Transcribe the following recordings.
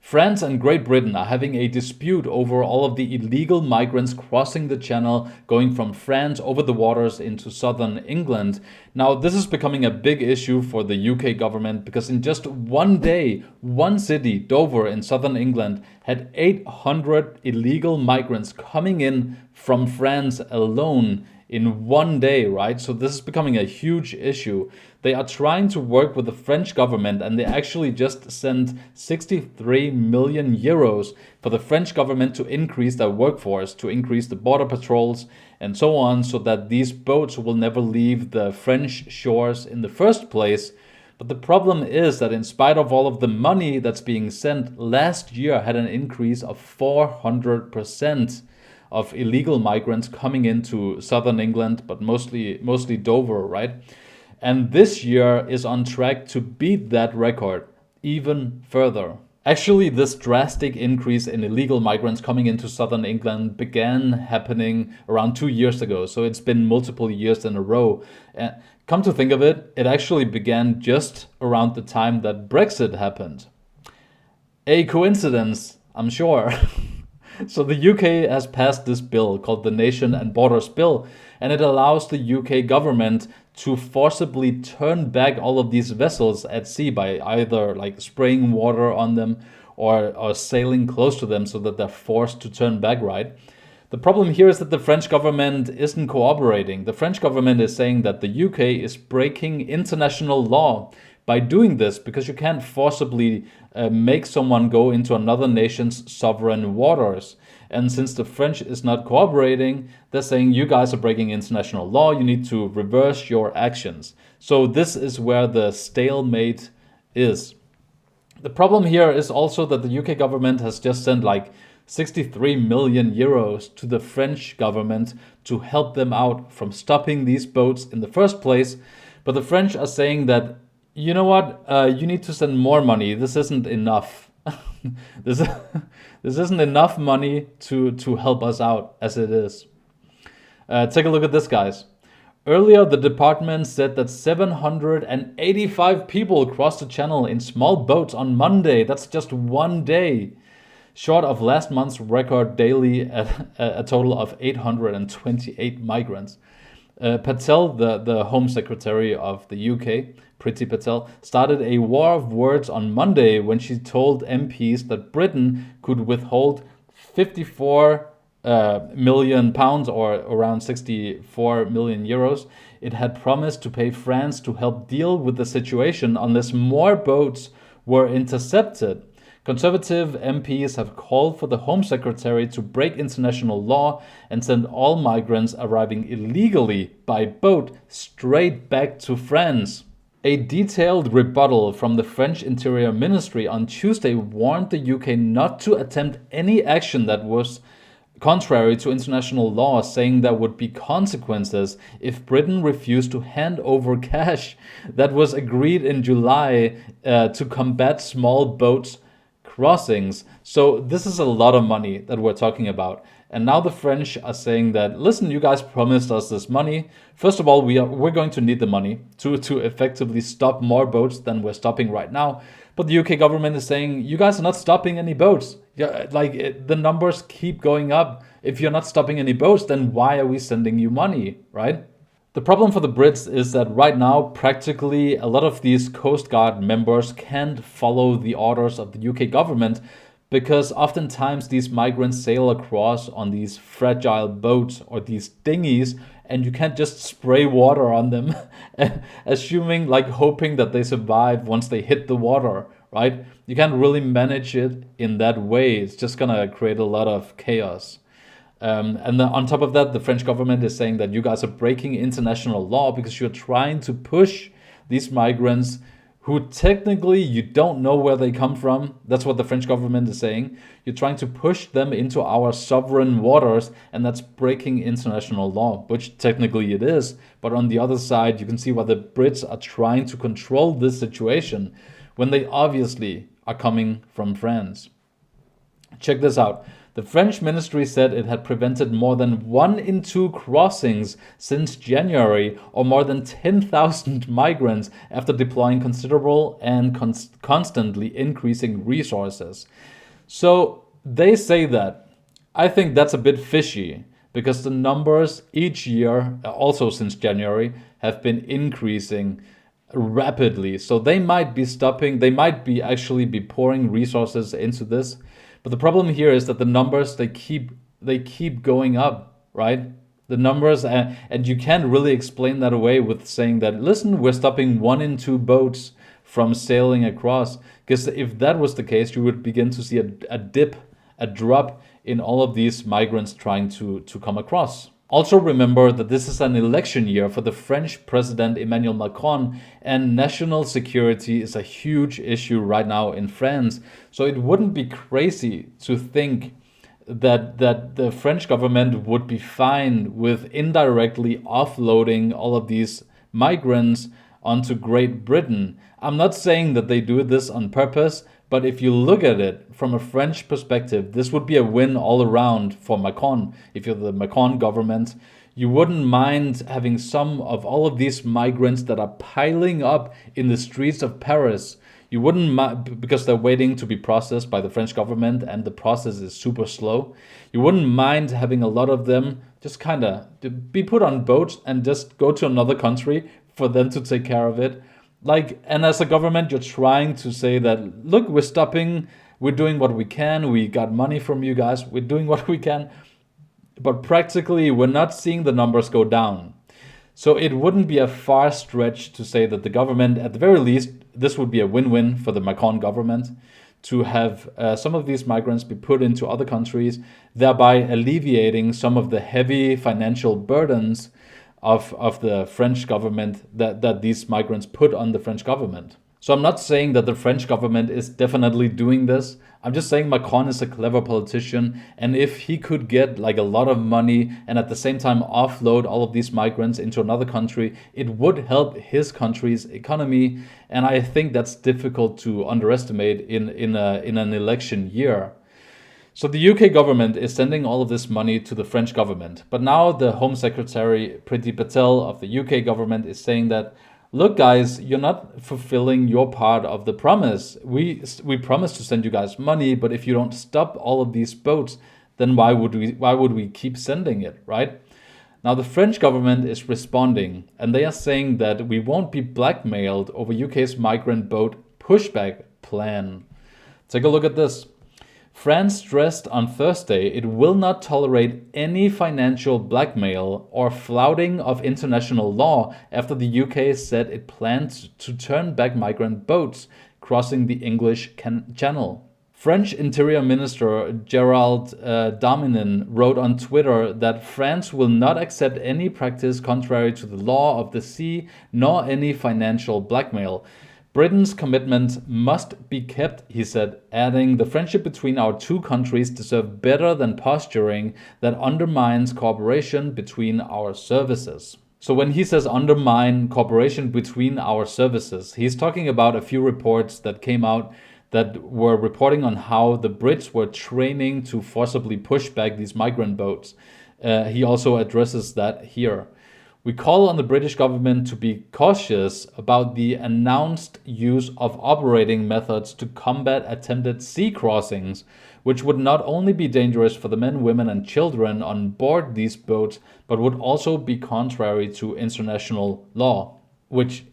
France and Great Britain are having a dispute over all of the illegal migrants crossing the channel, going from France over the waters into southern England. Now, this is becoming a big issue for the UK government because in just one day, one city, Dover in southern England, had 800 illegal migrants coming in from France alone in one day, right? So this is becoming a huge issue. They are trying to work with the French government, and they actually just sent 63 million euros for the French government to increase their workforce, to increase the border patrols and so on, so that these boats will never leave the French shores in the first place. But the problem is that in spite of all of the money that's being sent, last year had an increase of 400% of illegal migrants coming into southern England, but mostly Dover, right? And this year is on track to beat that record even further. Actually, this drastic increase in illegal migrants coming into southern England began happening around 2 years ago. So it's been multiple years in a row. Come to think of it, it actually began just around the time that Brexit happened. A coincidence, I'm sure. So the UK has passed this bill called the Nation and Borders Bill, and it allows the UK government to forcibly turn back all of these vessels at sea by either like spraying water on them or sailing close to them so that they're forced to turn back, right? The problem here is that the French government isn't cooperating. The French government is saying that the UK is breaking international law by doing this because you can't forcibly make someone go into another nation's sovereign waters. And since the French is not cooperating, they're saying you guys are breaking international law, you need to reverse your actions. So this is where the stalemate is. The problem here is also that the UK government has just sent like 63 million euros to the French government to help them out from stopping these boats in the first place. But the French are saying that, you know what, you need to send more money. This isn't enough. this isn't enough money to help us out as it is. Take a look at this, guys. Earlier, the department said that 785 people crossed the channel in small boats on Monday. That's just one day. Short of last month's record daily at a total of 828 migrants. Patel, the Home Secretary of the UK, Priti Patel, started a war of words on Monday when she told MPs that Britain could withhold 54 million pounds or around 64 million euros. It had promised to pay France to help deal with the situation unless more boats were intercepted. Conservative MPs have called for the Home Secretary to break international law and send all migrants arriving illegally by boat straight back to France. A detailed rebuttal from the French Interior Ministry on Tuesday warned the UK not to attempt any action that was contrary to international law, saying there would be consequences if Britain refused to hand over cash that was agreed in July to combat small boats crossings. So this is a lot of money that we're talking about. And now the French are saying that, listen, you guys promised us this money. First of all, we're going to need the money to effectively stop more boats than we're stopping right now. But the UK government is saying, you guys are not stopping any boats. Yeah, the numbers keep going up. If you're not stopping any boats, then why are we sending you money, right? The problem for the Brits is that right now, practically a lot of these Coast Guard members can't follow the orders of the UK government because oftentimes these migrants sail across on these fragile boats or these dinghies and you can't just spray water on them, assuming, hoping that they survive once they hit the water, right? You can't really manage it in that way. It's just gonna create a lot of chaos. And then on top of that, the French government is saying that you guys are breaking international law because you're trying to push these migrants who technically you don't know where they come from. That's what the French government is saying. You're trying to push them into our sovereign waters, and that's breaking international law, which technically it is. But on the other side, you can see why the Brits are trying to control this situation when they obviously are coming from France. Check this out. The French ministry said it had prevented more than 1 in 2 crossings since January, or more than 10,000 migrants, after deploying considerable and constantly increasing resources. So they say that. I think that's a bit fishy, because the numbers each year, also since January, have been increasing rapidly. So they might be stopping, they might be actually be pouring resources into this. But the problem here is that the numbers, they keep going up, right? The numbers, and you can't really explain that away with saying that, listen, we're stopping 1 in 2 boats from sailing across. Because if that was the case, you would begin to see a drop in all of these migrants trying to come across. Also remember that this is an election year for the French President Emmanuel Macron, and national security is a huge issue right now in France. So it wouldn't be crazy to think that the French government would be fine with indirectly offloading all of these migrants onto Great Britain. I'm not saying that they do this on purpose, but if you look at it from a French perspective, this would be a win all around for Macron. If you're the Macron government, you wouldn't mind having some of all of these migrants that are piling up in the streets of Paris. You wouldn't mind, because they're waiting to be processed by the French government and the process is super slow. You wouldn't mind having a lot of them just kind of be put on boats and just go to another country for them to take care of it. And as a government, you're trying to say that, look, we're stopping, we're doing what we can, we got money from you guys, we're doing what we can. But practically, we're not seeing the numbers go down. So it wouldn't be a far stretch to say that the government, at the very least, this would be a win-win for the Macron government, to have some of these migrants be put into other countries, thereby alleviating some of the heavy financial burdens of the French government that these migrants put on the French government. So I'm not saying that the French government is definitely doing this. I'm just saying Macron is a clever politician, and if he could get a lot of money and at the same time offload all of these migrants into another country, it would help his country's economy, and I think that's difficult to underestimate in an election year. So the UK government is sending all of this money to the French government. But now the Home Secretary Priti Patel of the UK government is saying that, look guys, you're not fulfilling your part of the promise. We promised to send you guys money, but if you don't stop all of these boats, then why would we keep sending it, right? Now the French government is responding, and they are saying that we won't be blackmailed over UK's migrant boat pushback plan. Take a look at this. France stressed on Thursday it will not tolerate any financial blackmail or flouting of international law after the UK said it planned to turn back migrant boats crossing the English Channel. French Interior Minister Gérald Darmanin wrote on Twitter that France will not accept any practice contrary to the law of the sea nor any financial blackmail. Britain's commitment must be kept, he said, adding, the friendship between our two countries deserve better than posturing that undermines cooperation between our services. So when he says undermine cooperation between our services, he's talking about a few reports that came out that were reporting on how the Brits were training to forcibly push back these migrant boats. He also addresses that here. We call on the British government to be cautious about the announced use of operating methods to combat attempted sea crossings, which would not only be dangerous for the men, women, and children on board these boats, but would also be contrary to international law. Which,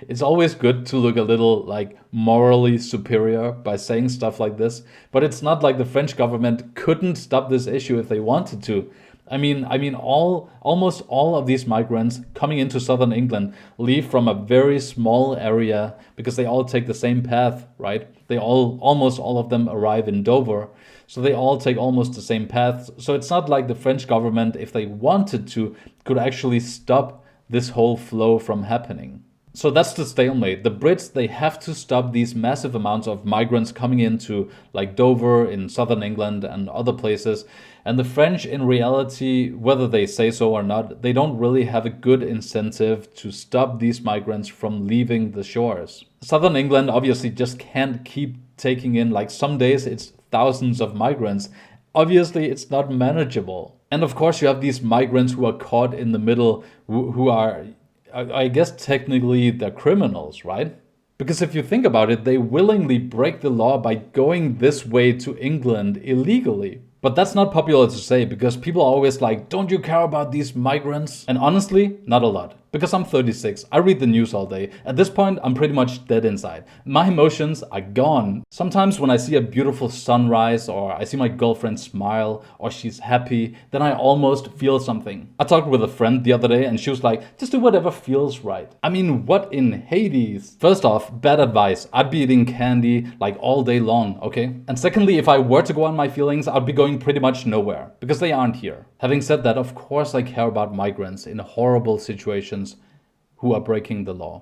it's always good to look a little morally superior by saying stuff like this, but it's not like the French government couldn't stop this issue if they wanted to. I mean, almost all of these migrants coming into southern England leave from a very small area because they all take the same path, right? Almost all of them arrive in Dover, so they all take almost the same path. So it's not like the French government, if they wanted to, could actually stop this whole flow from happening. So that's the stalemate. The Brits, they have to stop these massive amounts of migrants coming into Dover in southern England and other places. And the French, in reality, whether they say so or not, they don't really have a good incentive to stop these migrants from leaving the shores. Southern England obviously just can't keep taking in, some days it's thousands of migrants, obviously it's not manageable. And of course, you have these migrants who are caught in the middle, who are, I guess, technically they're criminals, right? Because if you think about it, they willingly break the law by going this way to England illegally. But that's not popular to say because people are always like, don't you care about these migrants? And honestly, not a lot. Because I'm 36, I read the news all day. At this point, I'm pretty much dead inside. My emotions are gone. Sometimes when I see a beautiful sunrise or I see my girlfriend smile or she's happy, then I almost feel something. I talked with a friend the other day and she was like, just do whatever feels right. I mean, what in Hades? First off, bad advice. I'd be eating candy like all day long, okay? And secondly, if I were to go on my feelings, I'd be going pretty much nowhere because they aren't here. Having said that, of course I care about migrants in horrible situations who are breaking the law.